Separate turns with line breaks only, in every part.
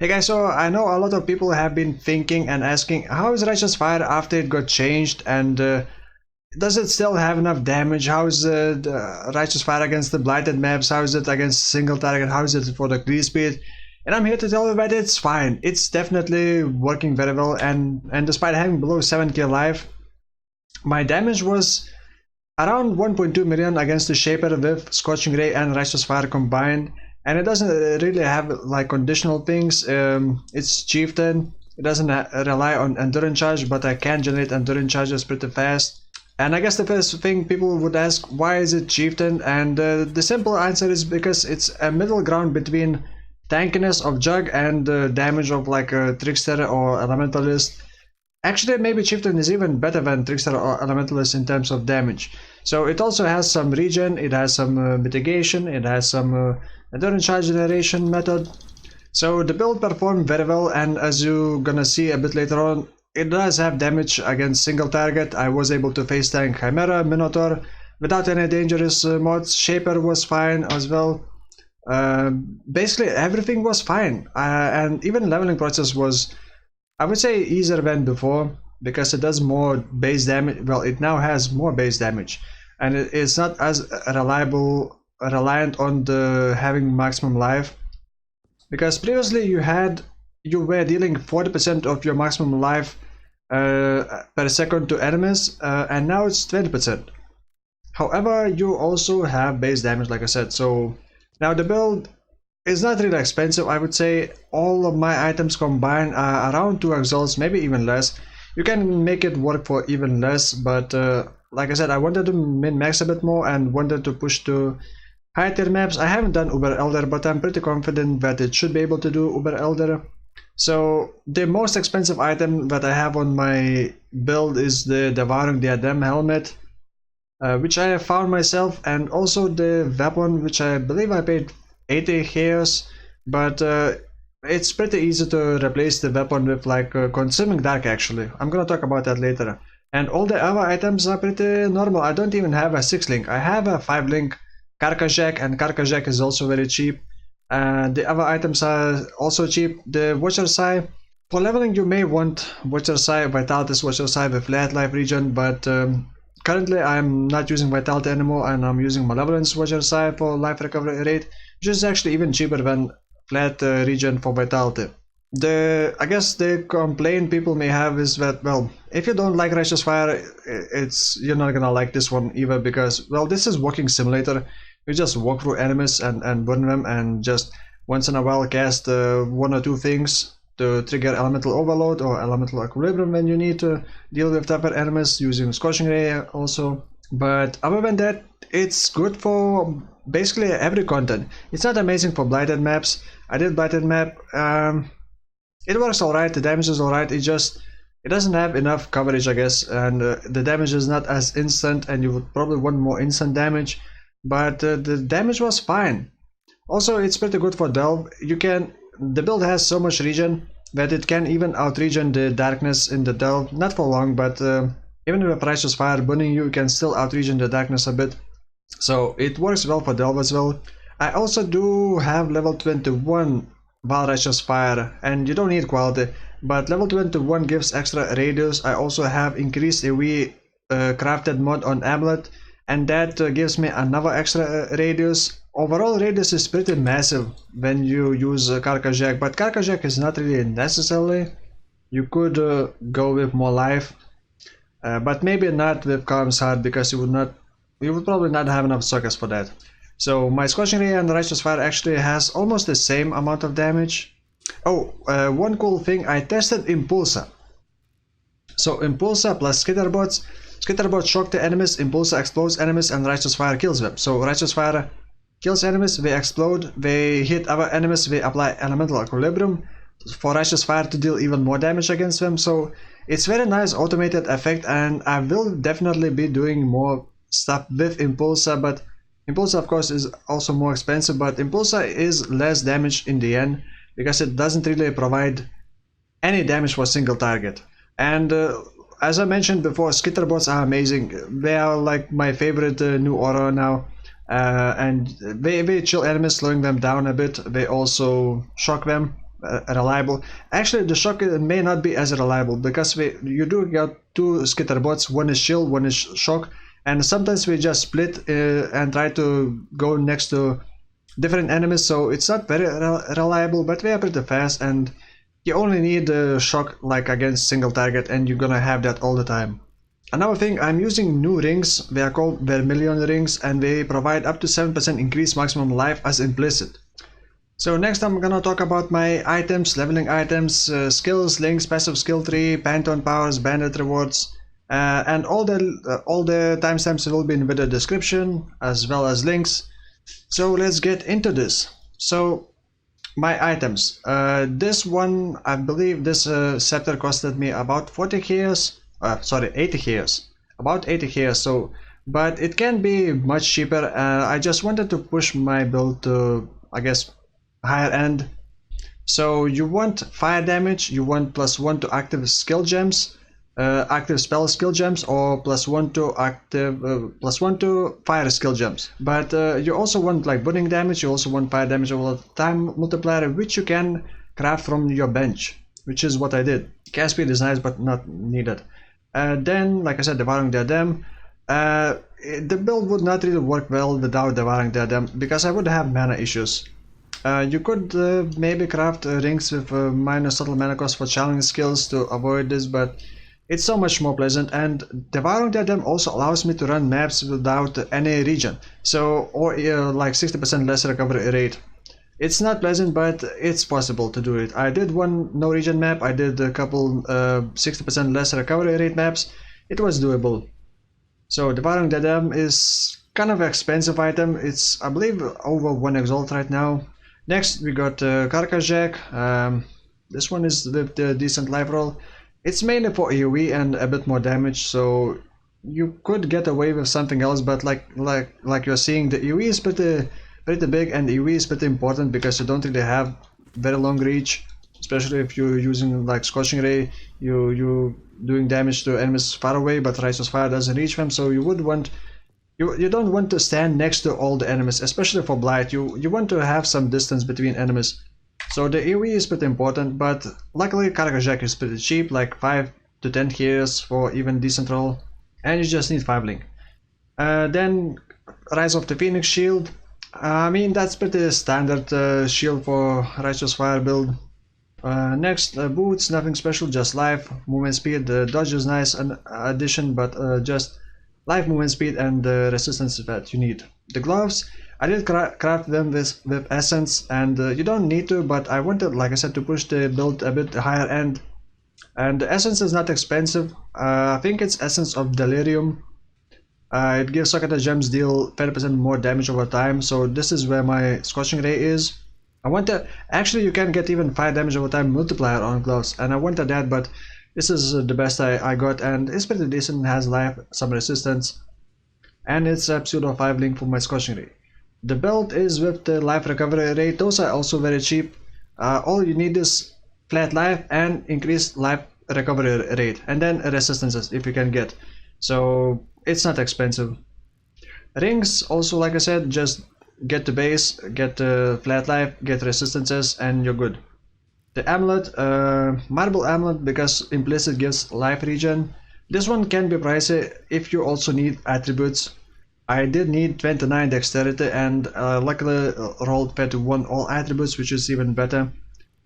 Hey guys, so I know a lot of people have been thinking and asking, how is Righteous Fire after it got changed, and does it still have enough damage? How is the Righteous Fire against the Blighted maps? How is it against single target? How is it for the clear speed? And I'm here to tell you that it's fine. It's definitely working very well, and despite having below 7k life, my damage was around 1.2 million against the Shaper with Scorching Ray and Righteous Fire combined. And it doesn't really have like conditional things. It's Chieftain. It doesn't rely on endurance charge, but I can generate endurance charges pretty fast. And I guess the first thing people would ask, why is it Chieftain? And the simple answer is because it's a middle ground between tankiness of Jug and damage of like a Trickster or Elementalist. Actually, maybe Chieftain is even better than Trickster or Elementalist in terms of damage. So it also has some regen, it has some mitigation, it has some endurance charge generation method. So the build performed very well, and as you're gonna see a bit later on, it does have damage against single target. I was able to face tank Chimera, Minotaur without any dangerous mods. Shaper was fine as well. Basically everything was fine, and even leveling process was, I would say, easier than before, because it does more base damage. Well, it now has more base damage, and it's not as reliant on the having maximum life, because previously you were dealing 40% of your maximum life per second to enemies, and now it's 20%. However, you also have base damage, like I said. So now the build is not really expensive. I would say all of my items combined are around 2 exiles, maybe even less. You can make it work for even less, but like I said, I wanted to min-max a bit more and wanted to push to high tier maps. I haven't done Uber Elder, but I'm pretty confident that it should be able to do Uber Elder. So the most expensive item that I have on my build is the Devouring Diadem helmet, which I have found myself, and also the weapon, which I believe I paid 80 chaos, but it's pretty easy to replace the weapon with like Consuming Dark. Actually, I'm gonna talk about that later. And all the other items are pretty normal. I don't even have a 6 link. I have a 5 link Carcass Jack, and Carcass Jack is also very cheap. The other items are also cheap. The Watcher's Eye, for leveling you may want Watcher's Eye, Vitality's Watcher's Eye with flat life regen, but currently I'm not using Vitality anymore, and I'm using Malevolence Watcher's Eye for life recovery rate, which is actually even cheaper than flat regen for Vitality. I guess the complaint people may have is that, well, if you don't like Righteous Fire, you're not gonna like this one either, because, well, this is walking simulator. You just walk through enemies and burn them, and just once in a while cast 1 or 2 things to trigger Elemental Overload or Elemental Equilibrium when you need to deal with tougher enemies, using Scorching Ray also. But other than that, it's good for basically every content. It's not amazing for Blighted maps. I did Blighted map. It works alright, the damage is alright, it doesn't have enough coverage, I guess, and the damage is not as instant, and you would probably want more instant damage, but the damage was fine. Also, it's pretty good for Delve. The build has so much regen that it can even out-regen the darkness in the Delve, not for long, but even with Righteous Fire burning you can still out-regen the darkness a bit. So it works well for Delve as well. I also do have level 21 Val Righteous Fire, and you don't need quality, but level 21 gives extra radius. I also have increased AoE crafted mod on Amulet, and that gives me another extra radius. Overall radius is pretty massive when you use Carcass Jack, but Carcass Jack is not really necessary. You could go with more life, but maybe not with Calm's Heart, because you would probably not have enough sockets for that. So my Scorching Ray and Righteous Fire actually has almost the same amount of damage. Oh, one cool thing, I tested Inpulsa. So Inpulsa plus Skitterbots. Skitterbots shock the enemies, Inpulsa explodes enemies, and Righteous Fire kills them. So Righteous Fire kills enemies, they explode, they hit other enemies, they apply Elemental Equilibrium for Righteous Fire to deal even more damage against them. So it's very nice automated effect, and I will definitely be doing more stuff with Inpulsa, but Inpulsa of course is also more expensive, but Inpulsa is less damage in the end, because it doesn't really provide any damage for a single target. And as I mentioned before, Skitterbots are amazing. They are like my favorite new aura now, and they chill enemies, slowing them down a bit. They also shock them, reliable. Actually, the shock may not be as reliable because you do get two Skitterbots. One is shield, one is shock, and sometimes we just split and try to go next to different enemies. So it's not very reliable, but we are pretty fast, and you only need the shock like against single target, and you're gonna have that all the time. Another thing, I'm using new rings. They are called Vermilion rings, and they provide up to 7% increased maximum life as implicit. So next I'm gonna talk about my items, leveling items, skills, links, passive skill tree, pantheon powers, bandit rewards, and all the timestamps will be in the description as well as links. So let's get into this. So my items, this one, I believe this scepter costed me about 40 years. Sorry, 80 years, about 80 years. So, but it can be much cheaper. I just wanted to push my build to, I guess, higher end. So you want fire damage, you want +1 to active skill gems, active spell skill gems, or +1 to active, +1 to fire skill gems. But you also want like burning damage, you also want fire damage over time multiplier, which you can craft from your bench, which is what I did. Cast speed is nice, but not needed. Then, like I said, Devouring Diadem. The build would not really work well without Devouring Diadem because I would have mana issues. You could maybe craft rings with minor subtle mana cost for challenge skills to avoid this, but it's so much more pleasant. And Devouring Diadem also allows me to run maps without any regen, so or like 60% less recovery rate. It's not pleasant, but it's possible to do it. I did one no regen map, I did a couple 60% less recovery rate maps. It was doable. So Devouring Diadem is kind of an expensive item. It's, I believe, over 1 exalt right now. Next we got Carcass Jack. This one is with the decent life roll. It's mainly for AoE and a bit more damage, so you could get away with something else, but like you're seeing, the AoE is pretty big, and AoE is pretty important because you don't really have very long reach, especially if you're using like Scorching Ray. You doing damage to enemies far away, but Righteous Fire doesn't reach them, so you would want you don't want to stand next to all the enemies, especially for Blight. You want to have some distance between enemies, so the AoE is pretty important. But luckily Carcass Jack is pretty cheap, like 5 to 10 years for even decent roll, and you just need 5 link. Then Rise of the Phoenix shield. I mean, that's pretty standard shield for Righteous Fire build. Next, boots, nothing special, just life, movement speed. The dodge is nice, an addition, but just life, movement speed, and the resistance that you need. The gloves, I did craft them with essence, and you don't need to, but I wanted, like I said, to push the build a bit higher end. And the essence is not expensive. I think it's essence of delirium. It gives Socket gems deal 30% more damage over time, so this is where my Scorching Ray is. I wanted, actually you can get even 5 damage over time multiplier on gloves, and I wanted that, but this is the best I got, and it's pretty decent, has life, some resistance, and it's a pseudo 5 link for my Scorching Ray. The belt is with the life recovery rate, those are also very cheap. All you need is flat life and increased life recovery rate, and then resistances if you can get, so it's not expensive. Rings also, like I said, just get the base, get the flat life, get resistances, and you're good. The amulet, marble amulet, because implicit gives life regen. This one can be pricey if you also need attributes. I did need 29 dexterity, and luckily rolled 31 all attributes, which is even better.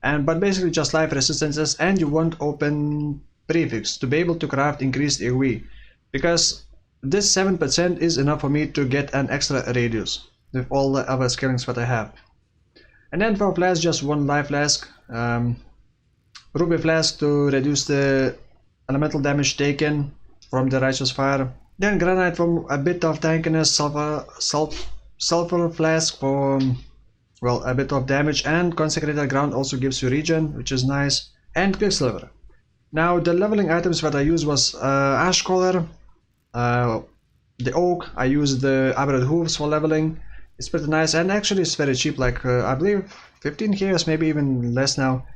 But basically just life resistances, and you want open prefix to be able to craft increased AoE, because this 7% is enough for me to get an extra radius with all the other skillings that I have. And then for flask, just 1 life flask, ruby flask to reduce the elemental damage taken from the Righteous Fire. Then granite for a bit of tankiness, sulfur flask for, well, a bit of damage, and consecrated ground also gives you regen, which is nice, and quicksilver. Now the leveling items that I used was ash collar, the oak. I used the armored hooves for leveling. It's pretty nice, and actually it's very cheap, like I believe 15 years, maybe even less now.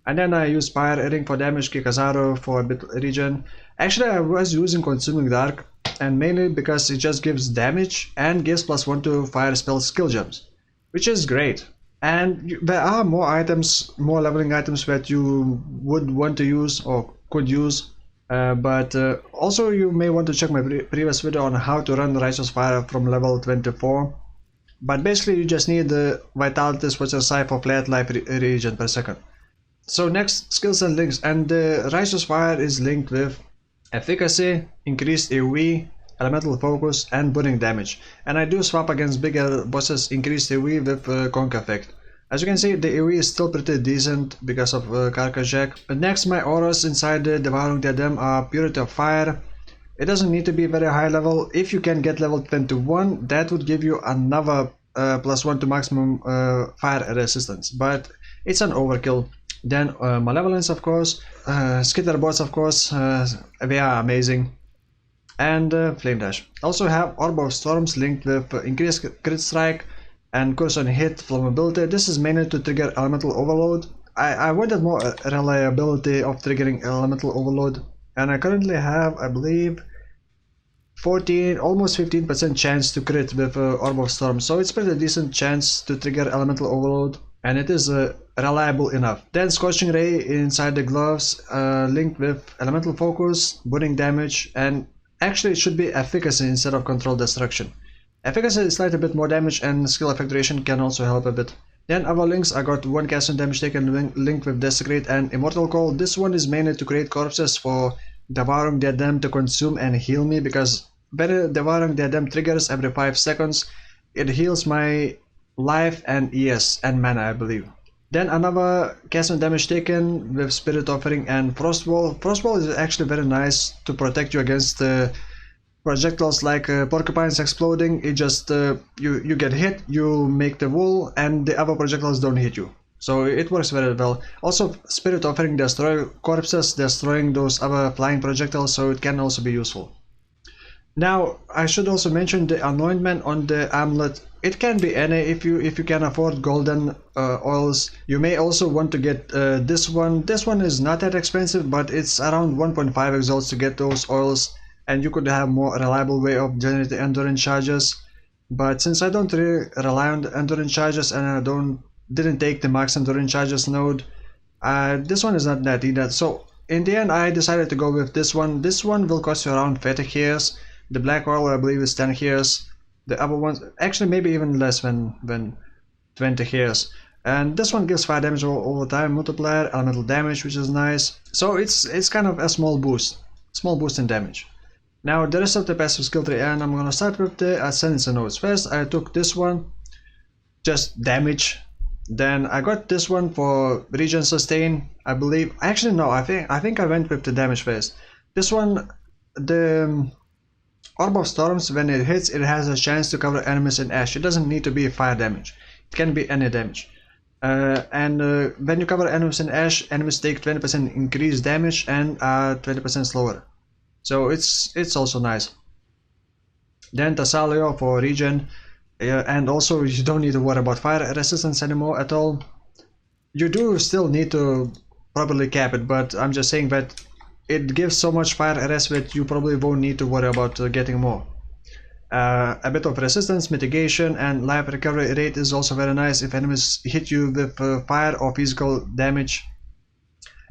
And then I used fire ring for damage, Kikazaro for a bit regen. Actually I was using Consuming Dark, and mainly because it just gives damage and gives +1 to fire spell skill gems, which is great. And there are more items, more leveling items that you would want to use or could use. But also you may want to check my previous video on how to run Righteous Fire from level 24. But basically you just need the Vitalities, which are side for flat life regen per second. So next, skills and links, and the Righteous Fire is linked with efficacy, increased AoE, elemental focus, and burning damage. And I do swap against bigger bosses, increased AoE with conk effect. As you can see, the AoE is still pretty decent because of Carcass Jack. But next, my auras inside the Devouring Diadem are Purity of Fire. It doesn't need to be very high level. If you can get level 21, that would give you another +1 to maximum fire resistance. But it's an overkill. Then Malevolence, of course. Skitterbots, of course. They are amazing. And Flame Dash. Also have Orb of Storms linked with increased crit strike and curse on hit flammability. This is mainly to trigger elemental overload. I wanted more reliability of triggering elemental overload, and I currently have, I believe, 14, almost 15% chance to crit with Orb of Storm, so it's pretty decent chance to trigger elemental overload, and it is reliable enough. Then Scorching Ray inside the gloves, linked with elemental focus, burning damage, and actually it should be efficacy instead of control destruction. Efficacy is slightly bit more damage, and skill effect duration can also help a bit. Then other links, I got 1 casting damage taken linked with Desecrate and Immortal Call. This one is mainly to create corpses for Devouring Diadem to consume and heal me, because when Devouring Diadem triggers every 5 seconds, it heals my life and ES and mana, I believe. Then another casting damage taken with Spirit Offering and Frostwall. Frostwall is actually very nice to protect you against projectiles like porcupines exploding. It just you get hit, you make the wool, and the other projectiles don't hit you. So it works very well. Also, Spirit Offering destroy corpses, destroying those other flying projectiles, so it can also be useful. Now I should also mention the anointment on the amulet. It can be any if you can afford golden oils. You may also want to get this one. This one is not that expensive, but it's around 1.5 exalts to get those oils, and you could have more reliable way of generating endurance charges. But since I don't really rely on the endurance charges, and I didn't take the max endurance charges node, this one is not that either. So in the end I decided to go with this one. This one will cost you around 30 years. The black oil I believe is 10 years. The other ones actually maybe even less than 20 years. And this one gives fire damage over time multiplier, elemental damage, which is nice. So it's kind of a small boost in damage. Now the rest of the passive skill tree, and I'm gonna start with the Ascendancy nodes. First I took this one, just damage. Then I got this one for regen sustain, I believe. Actually no, I think I went with the damage first. This one, the Orb of Storms, when it hits, it has a chance to cover enemies in ash. It doesn't need to be fire damage. It can be any damage. When you cover enemies in ash, enemies take 20% increased damage and are 20% slower. So it's also nice. Then Tassalio for regen, and also you don't need to worry about fire resistance anymore at all. You do still need to properly cap it, but I'm just saying that it gives so much fire arrest that you probably won't need to worry about getting more. A bit of resistance, mitigation, and life recovery rate is also very nice if enemies hit you with fire or physical damage.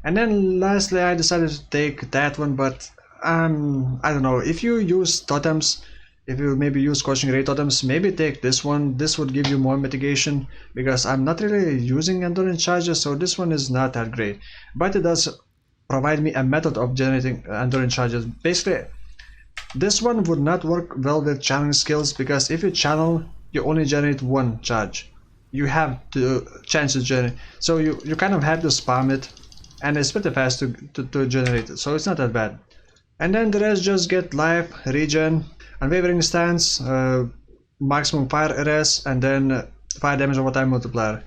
And then lastly I decided to take that one, but I don't know, if you use totems, if you maybe use Scorching Ray totems, maybe take this one. This would give you more mitigation, because I'm not really using endurance charges, so this one is not that great. But it does provide me a method of generating endurance charges. Basically, this one would not work well with channeling skills, because if you channel, you only generate one charge. You have to chance to generate, so you kind of have to spam it, and it's pretty fast to generate it, so it's not that bad. And then the rest just get life, regen, unwavering stance, maximum fire arrest, and then fire damage over time multiplier.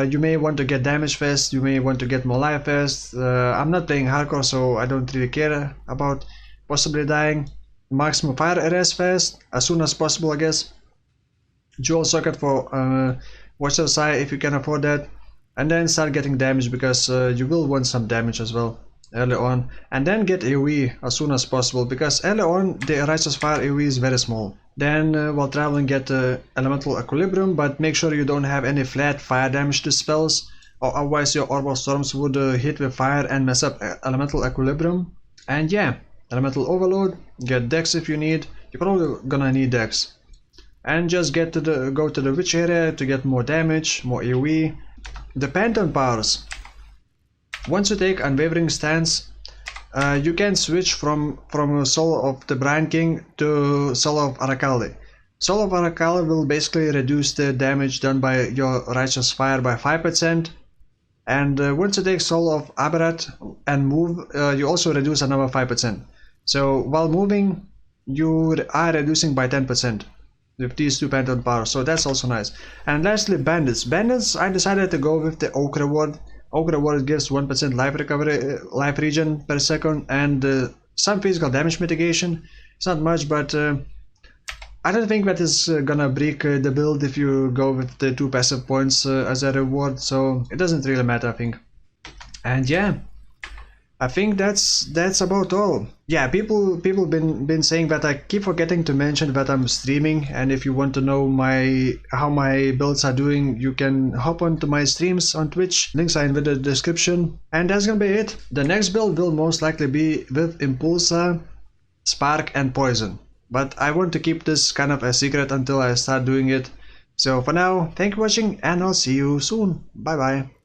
You may want to get damage first, you may want to get more life first. I'm not playing hardcore, so I don't really care about possibly dying. Maximum fire arrest first, as soon as possible I guess. Dual socket for Watcher's Eye if you can afford that. And then start getting damage, because you will want some damage as well early on. And then get AoE as soon as possible, because early on the Righteous Fire AoE is very small. Then while traveling get elemental equilibrium, but make sure you don't have any flat fire damage to spells, or otherwise your orbital storms would hit with fire and mess up elemental equilibrium. And yeah, elemental overload, get dex if you need. You're probably gonna need dex. And just go to the witch area to get more damage, more AoE. The pantheon powers. Once you take unwavering stance, you can switch from Soul of the Brine King to Soul of Arakali. Soul of Arakali will basically reduce the damage done by your Righteous Fire by 5%. And once you take Soul of Aberrat and move, you also reduce another 5%. So while moving, you are reducing by 10% with these two pantheon powers. So that's also nice. And lastly, Bandits. Bandits, I decided to go with the Oak Reward. Oak Reward gives 1% life recovery, life regen per second, and some physical damage mitigation. It's not much, but I don't think that is gonna break the build if you go with the 2 passive points as a reward, so it doesn't really matter, I think. And yeah, I think that's about all. Yeah, people been saying that I keep forgetting to mention that I'm streaming, and if you want to know how my builds are doing, you can hop onto my streams on Twitch. Links are in the description. And that's gonna be it. The next build will most likely be with Inpulsa, Spark and Poison. But I want to keep this kind of a secret until I start doing it. So for now, thank you for watching and I'll see you soon. Bye bye.